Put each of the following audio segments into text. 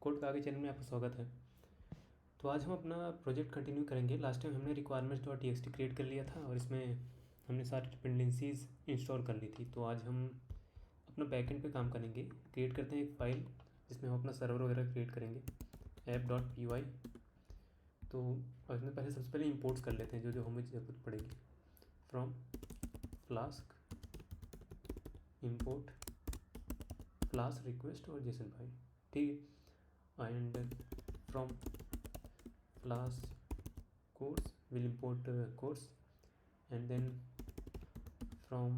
Code का आगे channel में आपका स्वागत है। तो आज हम अपना प्रोजेक्ट कंटिन्यू करेंगे। लास्ट टाइम हमने requirements.txt क्रिएट कर लिया था और इसमें हमने सारी डिपेंडेंसीज इंस्टॉल कर ली थी। तो आज हम अपना बैकएंड पे काम करेंगे। क्रिएट करते हैं एक फ़ाइल जिसमें हम अपना सर्वर वगैरह क्रिएट करेंगे app.py। तो इसमें पहले सबसे पहले इंपोर्ट्स कर लेते हैं जो जो हमें ज़रूरत पड़ेगी। From flask import flask request और जेसन फाइल, ठीक है। and from class course will import course and then from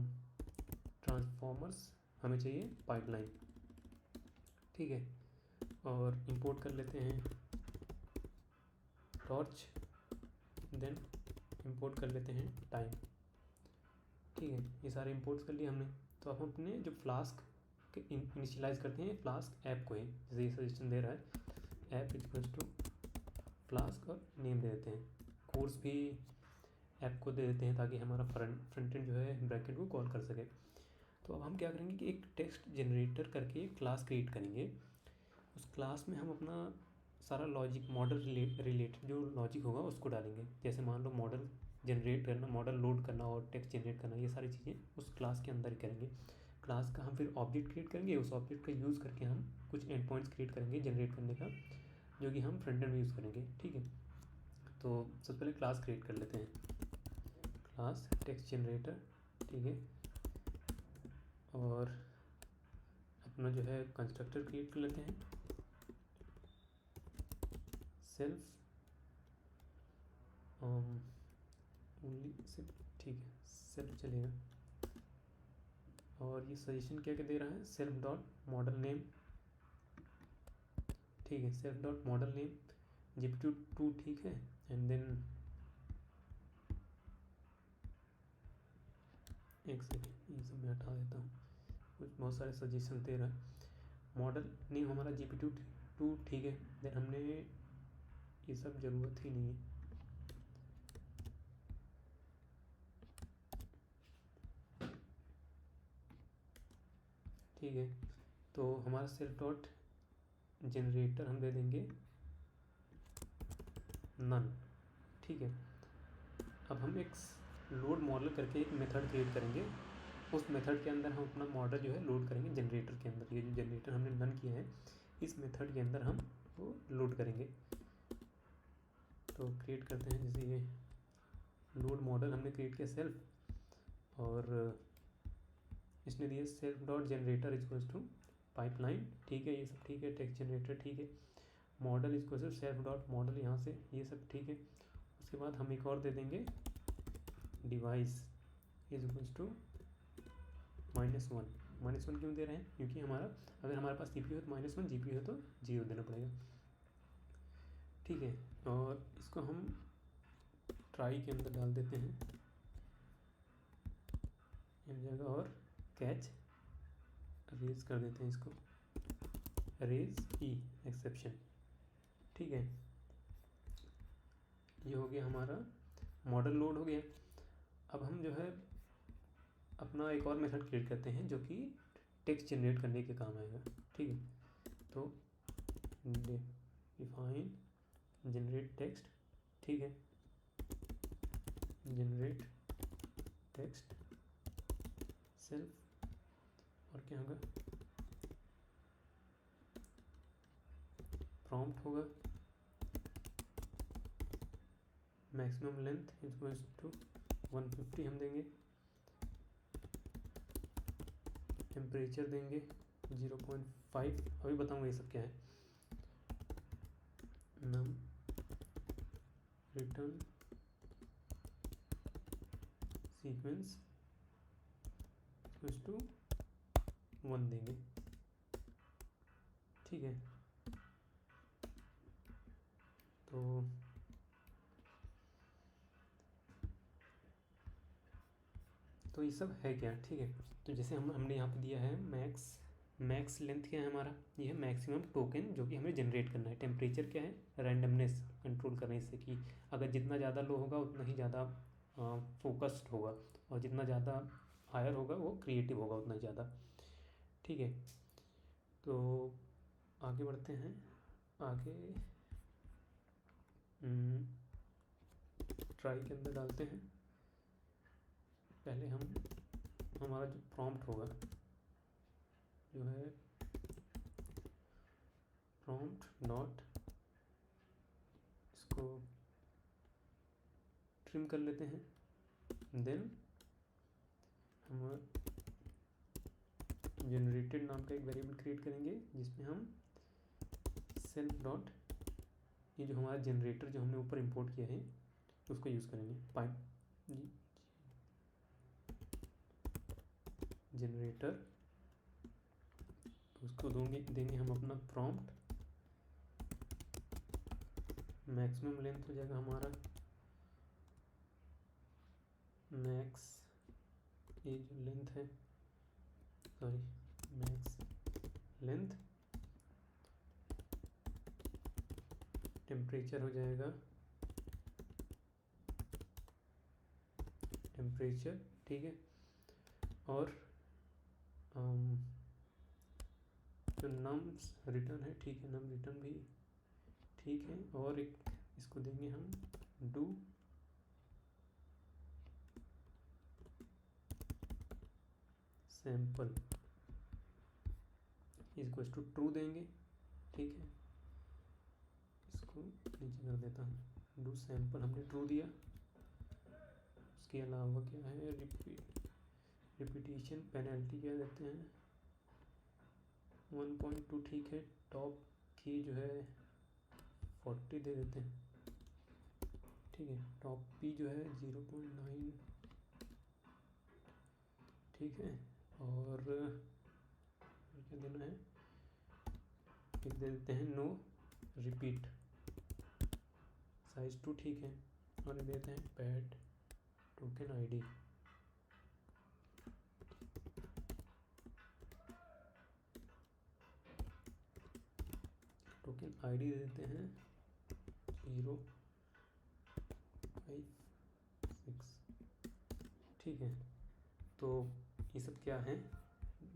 transformers हमें चाहिए पाइपलाइन, ठीक है। और इंपोर्ट कर लेते हैं टॉर्च, देन इंपोर्ट कर लेते हैं टाइम, ठीक है। ये सारे इंपोर्ट्स कर लिए हमने। तो अब हम अपने जो फ्लास्क के इनिशियलाइज़ करते हैं फ्लास्क ऐप को ही, जैसे ये सजेशन दे रहा है ऐप इक्वल्स टू फ्लास्क और नेम दे देते हैं। कोर्स भी ऐप को दे देते हैं ताकि हमारा फ्रंट एंड जो है ब्रैकेट को कॉल कर सके। तो अब हम क्या करेंगे कि एक टेक्स्ट जनरेटर करके एक क्लास क्रिएट करेंगे। उस क्लास में हम अपना सारा लॉजिक मॉडल रिलेटेड जो लॉजिक होगा उसको डालेंगे। जैसे मान लो मॉडल जनरेट करना, मॉडल लोड करना और टेक्स्ट जनरेट करना, ये सारी चीज़ें उस क्लास के अंदर ही करेंगे। क्लास का हम फिर ऑब्जेक्ट क्रिएट करेंगे, उस ऑब्जेक्ट का यूज़ करके हम कुछ एंड पॉइंट्स क्रिएट करेंगे जनरेट करने का, जो कि हम फ्रंट एंड में यूज़ करेंगे, ठीक है। तो सबसे पहले क्लास क्रिएट कर लेते हैं, क्लास टेक्स्ट जनरेटर, ठीक है। और अपना जो है कंस्ट्रक्टर क्रिएट कर लेते हैं, सेल्फ ओनली सेल्फ, ठीक है, सेल्फ चलेगा। और ये सजेशन क्या क्या दे रहा है, सेल्फ डॉट मॉडल नेम, ठीक है, self dot model name GPT2, ठीक है। एंड देन एक सेकेंड, ये सब मैं हटा देता हूँ, कुछ बहुत सारे सजेशन दे रहा है। मॉडल नेम हमारा GPT2, ठीक है। देन हमने ये सब ज़रूरत ही नहीं है, ठीक है। तो हमारा सेल्फ डॉट जनरेटर हम दे देंगे नन, ठीक है। अब हम एक लोड मॉडल करके एक मेथड क्रिएट करेंगे। उस मेथड के अंदर हम अपना मॉडल जो है लोड करेंगे जनरेटर के अंदर। ये जो जनरेटर हमने रन किया है इस मेथड के अंदर हम वो लोड करेंगे। तो क्रिएट करते हैं, जैसे ये लोड मॉडल हमने क्रिएट किया सेल्फ, और इसने दिया self dot generator equals two pipeline, ठीक है। ये सब ठीक है, टेक्स्ट जनरेटर ठीक है, model equals to self dot model, यहाँ से ये सब ठीक है। उसके बाद हम एक और दे देंगे डिवाइस इज इक्वल्स टू -1। -1 क्यों दे रहे हैं, क्योंकि हमारा अगर हमारे पास CPU है तो -1, GPU है तो 0 देना पड़ेगा, ठीक है। और इसको हम ट्राई के अंदर डाल देते हैं इन जगह, और कैच रेज कर देते हैं इसको, रेज ई एक्सेप्शन, ठीक है। ये हो गया हमारा मॉडल लोड हो गया। अब हम जो है अपना एक और मेथड क्रिएट करते हैं जो कि टेक्स्ट जनरेट करने के काम आएगा, ठीक है। तो डिफाइन जनरेट टेक्स्ट, ठीक है, जनरेट टेक्स्ट सेल्फ, और क्या होगा, प्रॉम्प्ट होगा मैक्सिमम लेंथ इक्वल्स टू 150 हम देंगे, टेम्परेचर देंगे 0.5, अभी बताऊंगा ये सब क्या है। नम रिटर्न सीक्वेंस इक्वल्स टू 1 देंगे, ठीक है। तो ये सब है क्या, ठीक है। तो जैसे हमने यहाँ पे दिया है मैक्स लेंथ क्या है हमारा, ये है मैक्सिमम टोकन जो कि हमें जनरेट करना है। टेम्परेचर क्या है, रैंडमनेस कंट्रोल करने से कि अगर जितना ज़्यादा लो होगा उतना ही ज़्यादा फोकस्ड होगा, और जितना ज़्यादा हायर होगा वो क्रिएटिव होगा उतना ज़्यादा, ठीक है। तो आगे बढ़ते हैं। आगे ट्राई के अंदर डालते हैं। पहले हम हमारा जो प्रॉम्प्ट होगा जो है प्रॉम्प्ट डॉट, इसको ट्रिम कर लेते हैं। देन हम जनरेटेड नाम का एक वेरिएबल क्रिएट करेंगे जिसमें हम सेल्फ डॉट, ये जो हमारा जनरेटर जो हमने ऊपर इंपोर्ट किया है उसको यूज़ करेंगे। पाइप जनरेटर, उसको देंगे हम अपना प्रॉम्प्ट। मैक्सिमम लेंथ हो जाएगा हमारा मैक्स, ये जो लेंथ है, सॉरी मैक्स लेंथ। टेम्परेचर हो जाएगा टेम्परेचर, ठीक है। और जो नम्स रिटर्न है, ठीक है, नम रिटर्न भी ठीक है। और एक इसको देंगे हम do sample equals to true देंगे, ठीक है। इसको नीचे कर देता हूँ, डू सैंपल हमने ट्रू दिया। उसके अलावा क्या है, रिपीटिशन पेनल्टी क्या देते हैं 1.2, ठीक है। टॉप की जो है 40 दे देते हैं, ठीक है। टॉप पी जो है 0.9, ठीक है। और क्या देना है, एक दे देते हैं नो रिपीट, साइज 2, ठीक है। और देते हैं paid token ID, token ID दे देते हैं 056, ठीक है। तो ये सब क्या है,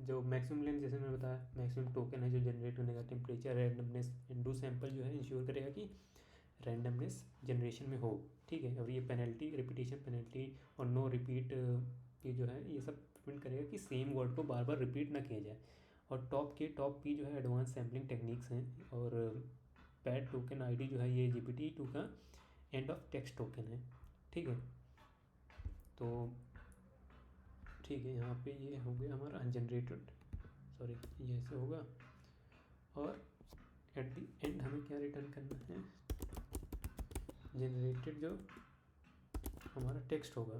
जो मैक्सिमम लेंथ जैसे मैंने बताया, मैक्सिमम टोकन है जो जनरेट होने का, टेम्परेचर, रैंडमनेस, डू सैंपल जो है इंश्योर करेगा कि रैंडमनेस जनरेशन में हो, ठीक है। और ये पेनल्टी, रिपीटिशन पेनल्टी और नो रिपीट, ये जो है ये सब डिपेंड करेगा कि सेम वर्ड को बार बार रिपीट ना किया जाए। और टॉप पी जो है एडवांस सैम्पलिंग टेक्निक्स हैं। और पैड टोकन आईडी जो है ये GPT-2 का एंड ऑफ टेक्स्ट टोकन है, ठीक है। तो ठीक है, यहाँ पे ये हो गया हमारा जनरेटेड, सॉरी ये ऐसे होगा। और एट द एंड हमें क्या रिटर्न करना है, जनरेटेड जो हमारा टेक्स्ट होगा,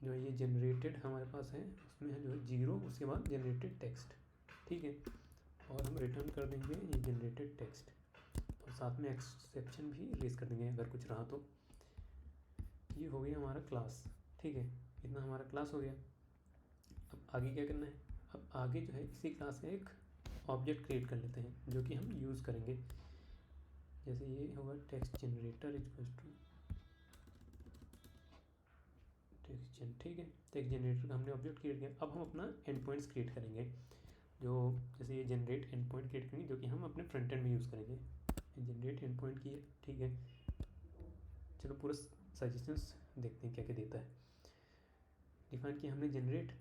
जो ये जनरेटेड हमारे पास है उसमें है जो है 0, उसके बाद जनरेटेड टेक्स्ट, ठीक है। और हम रिटर्न कर देंगे ये जनरेटेड टेक्स्ट, और साथ में एक्सेप्शन भी रेज कर देंगे अगर कुछ रहा तो। ये हो गया हमारा क्लास, ठीक है। इतना हमारा क्लास हो गया। अब आगे क्या करना है, अब आगे जो है इसी क्लास का एक ऑब्जेक्ट क्रिएट कर लेते हैं जो कि हम यूज़ करेंगे। जैसे ये होगा text generator equals to text gen, ठीक है। टेक्स्ट जनरेटर का हमने ऑब्जेक्ट क्रिएट किया। अब हम अपना एंड पॉइंट्स क्रिएट करेंगे, जो जैसे ये जनरेट एंड पॉइंट क्रिएट करेंगे जो कि हम अपने फ्रंट एंड में यूज़ करेंगे। जनरेट एंड पॉइंट की, ठीक है। चलो पूरा सजेशंस देखते हैं क्या क्या देता है। डिफाइन किया हमने जनरेट,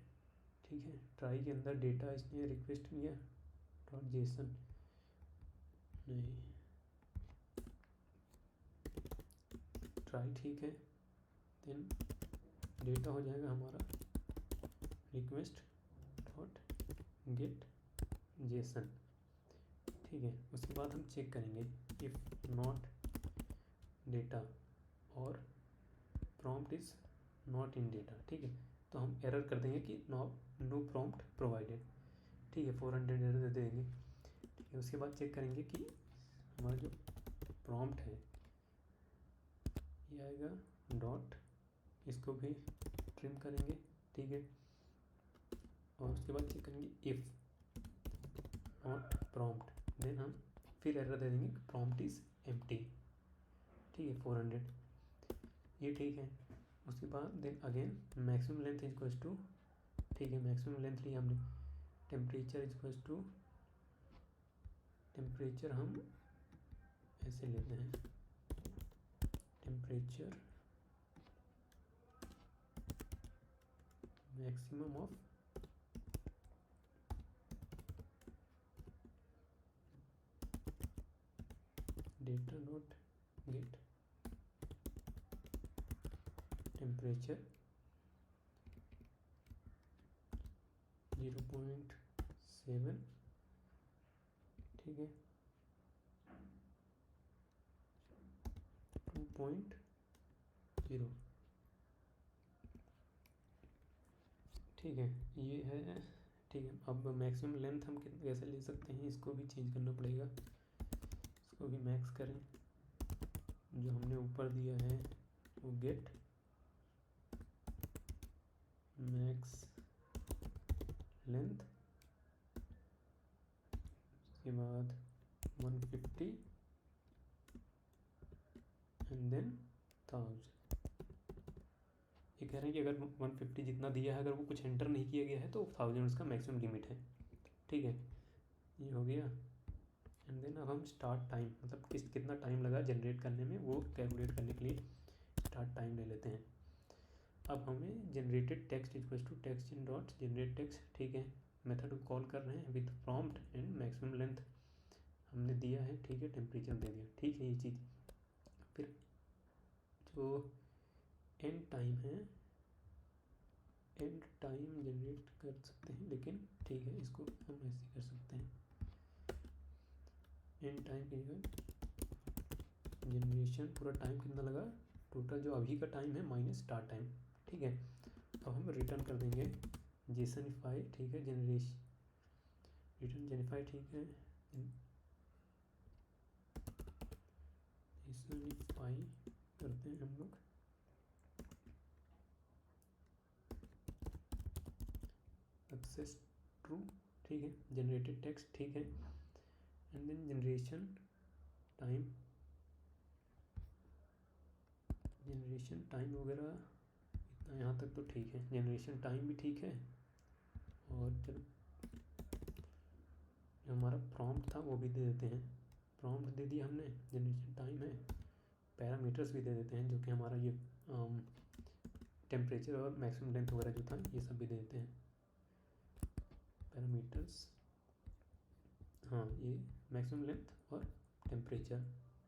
ठीक है। ट्राई के अंदर डेटा इसने रिक्वेस्ट किया डॉट जेसन, नहीं ट्राई, ठीक है। देन डेटा हो जाएगा हमारा रिक्वेस्ट डॉट गेट जेसन, ठीक है। उसके बाद हम चेक करेंगे इफ़ नॉट डेटा और prompt is not in data, ठीक है। तो हम एरर कर देंगे कि नो प्रॉम्प्ट प्रोवाइडेड, ठीक है। 400 एरर दे देंगे, ठीक है। उसके बाद चेक करेंगे कि हमारा जो प्रॉम्प्ट है ये आएगा डॉट, इसको भी ट्रिम करेंगे, ठीक है। और उसके बाद चेक करेंगे इफ़ नॉट प्रॉम्प्ट, देन हम फिर एरर दे देंगे प्रॉम्प्ट इज़ एम्प्टी, ठीक है। 400, ये ठीक है। उसके बाद then again maximum length equals to, ठीक है, मैक्सिमम लेंथ लिया हमने। टेम्परेचर इक्वल्स टू टेम्परेचर हम ऐसे लेते हैं, temperature maximum of data not get temperature 0.7, ठीक है, 2.0, ठीक है, ये है, ठीक है। अब मैक्सिमम लेंथ हम कैसे ले सकते हैं, इसको भी चेंज करना पड़ेगा, इसको भी मैक्स करें, जो हमने ऊपर दिया है वो गेट मैक्स लेंथ, उसके बाद 150 एंड देन 1000। ये कह रहे हैं कि अगर 150 जितना दिया है, अगर वो कुछ एंटर नहीं किया गया है तो 1000 उसका मैक्सिमम लिमिट है, ठीक है, ये हो गया। एंड देन अब हम स्टार्ट टाइम, मतलब कितना टाइम लगा जनरेट करने में, वो कैलकुलेट करने के लिए स्टार्ट टाइम ले लेते हैं। अब हमें generated text equals to text in dot generate text, ठीक है, मेथड को कॉल कर रहे हैं with prompt and maximum length हमने दिया है, ठीक है, टेम्परेचर दे दिया, ठीक है, ये चीज़। फिर जो एंड टाइम है, एंड टाइम जनरेट कर सकते हैं, लेकिन ठीक है, इसको हम ऐसे कर सकते हैं, एंड टाइम की जगह जनरेशन पूरा टाइम कितना लगा, टोटल जो अभी का टाइम है माइनस स्टार्ट टाइम, ठीक है। अब हम रिटर्न कर देंगे जेसनिफाई, ठीक है, जनरेशन रिटर्न जेनिफाई, ठीक है, जेसनिफाई करते हैं हम लोग, सक्सेस ट्रू, ठीक है, जनरेटेड टेक्स्ट, ठीक है, एंड देन जनरेशन टाइम वगैरह इतना यहाँ तक तो ठीक है, जनरेशन टाइम भी ठीक है। और चलो जो हमारा प्रॉम्प्ट था वो भी दे देते हैं, प्रॉम्प्ट दे दिया हमने, जनरेशन टाइम है, पैरामीटर्स भी दे देते हैं, जो कि हमारा ये टेम्परेचर और मैक्सिमम लेंथ वगैरह जो था ये सब भी दे देते हैं, पैरामीटर्स, हाँ, ये मैक्सिमम लेंथ और टेम्परेचर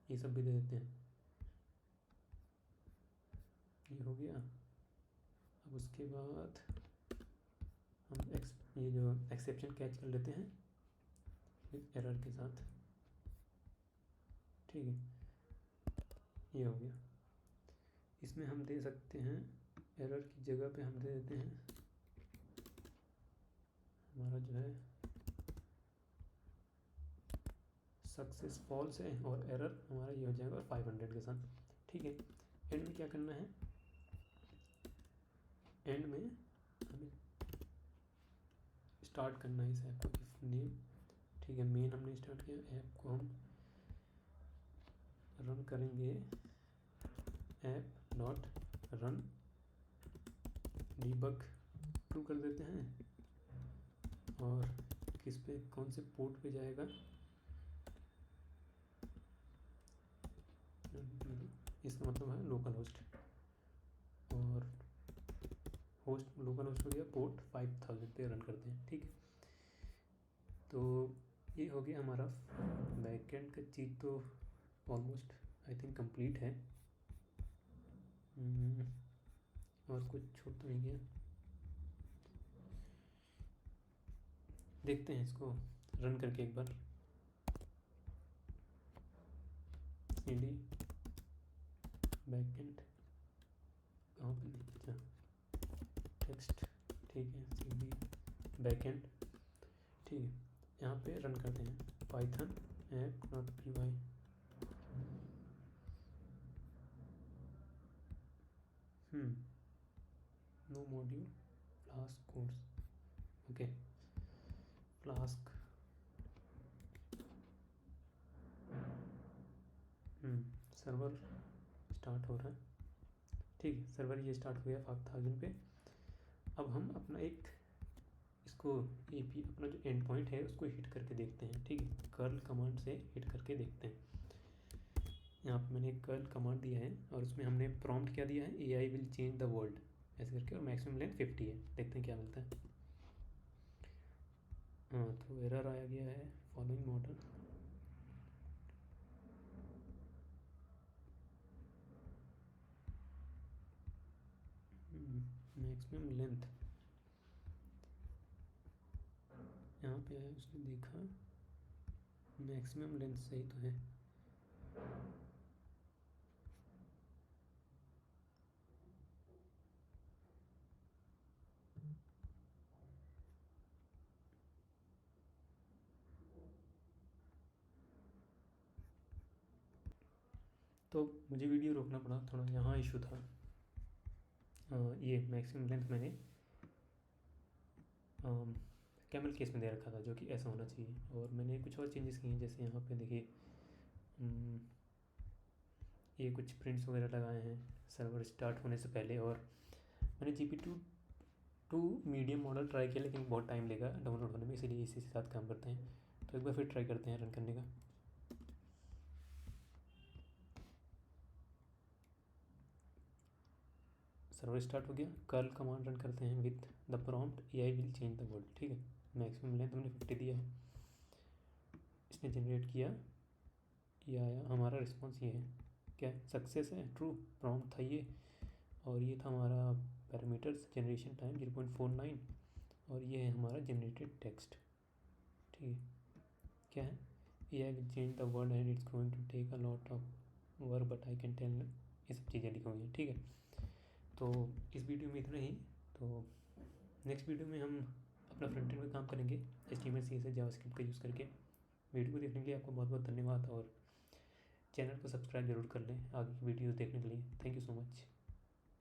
ये सब भी दे देते हैं, ये हो गया। अब उसके बाद हम ये जो एक्सेप्शन कैच कर लेते हैं विद एरर के साथ, ठीक है, ये हो गया। इसमें हम दे सकते हैं, एरर की जगह पे हम दे देते हैं हमारा जो है सक्सेस फॉल्स है, और एरर हमारा ये हो जाएगा 500 के साथ, ठीक है। एंड में क्या करना है, एंड में हमें स्टार्ट करना है इस ऐप को, इफ नेम, ठीक है, मेन हमने स्टार्ट किया, ऐप को हम रन करेंगे, app dot run debug true कर देते हैं, और किस पे, कौन से पोर्ट पे जाएगा, इसका मतलब है लोकल होस्ट, और होस्ट लोकल होस्ट हो गया, पोर्ट 5000 पे रन करते हैं, ठीक है। तो ये हो गया हमारा बैकएंड का चीज़, तो ऑलमोस्ट आई थिंक कंप्लीट है, और कुछ छूट तो नहीं गया, देखते हैं इसको रन करके एक बार, cd बैकएंड कहाँ पे, अच्छा टेक्स्ट, ठीक है, cd बैकएंड, ठीक है, यहाँ पे रन करते हैं python app.py, no module flask course, okay, flask, server start हो रहा है, ठीक है, सर्वर ये स्टार्ट हो गया 5000 पे। अब हम अपना एक इसको अपना जो एंड पॉइंट है उसको हिट करके देखते हैं, ठीक है, कर्ल कमांड से हिट करके देखते हैं। यहाँ पे मैंने एक कर्ल कमांड दिया है और उसमें हमने प्रॉम्प्ट क्या दिया है, AI will change the world ऐसे करके, और मैक्सिमम लेंथ 50 है। देखते हैं क्या मिलता है। हाँ, तो एरर आया गया है, फॉलोइंग मॉडल मैक्सिमम लेंथ यहाँ पे आया, उसने देखा मैक्सिमम लेंथ सही तो है। तो मुझे वीडियो रोकना पड़ा थोड़ा, यहाँ इशू था। ये मैक्सिमम लेंथ मैंने कैमल केस में दे रखा था, जो कि ऐसा होना चाहिए, और मैंने कुछ और चेंजेस किए हैं। जैसे यहाँ पे देखिए, ये कुछ प्रिंट्स वगैरह लगाए हैं सर्वर स्टार्ट होने से पहले, और मैंने GPT-2 मीडियम मॉडल ट्राई किया, लेकिन बहुत टाइम लेगा डाउनलोड होने में, इसीलिए इसी के साथ काम करते हैं। तो एक बार फिर ट्राई करते हैं रन करने का। सर्वर स्टार्ट हो गया, कर्ल कमांड रन करते हैं with the prompt AI will change the world. ठीक है, मैक्सिमम लेंथ हमने 50 दिया है, इसने जनरेट किया, ये आया, हमारा रिस्पॉन्स ये है, क्या सक्सेस है, ट्रू प्रॉम्प्ट था ये, और ये था हमारा पैरामीटर्स, जनरेशन टाइम 0.49, और ये है हमारा जनरेटेड टेक्स्ट। ठीक है, क्या है, AI will change the world and it's going to take a lot of work but I can tell, ये सब चीज़ें लिखी हुई हैं। ठीक है, तो इस वीडियो में इतना ही। तो नेक्स्ट वीडियो में हम अपना फ्रंट एंड में काम करेंगे HTML CSS जावास्क्रिप्ट का यूज़ करके। वीडियो को देखने के लिए आपको बहुत बहुत धन्यवाद, और चैनल को सब्सक्राइब जरूर कर लें आगे की वीडियो देखने के लिए। Thank you so much.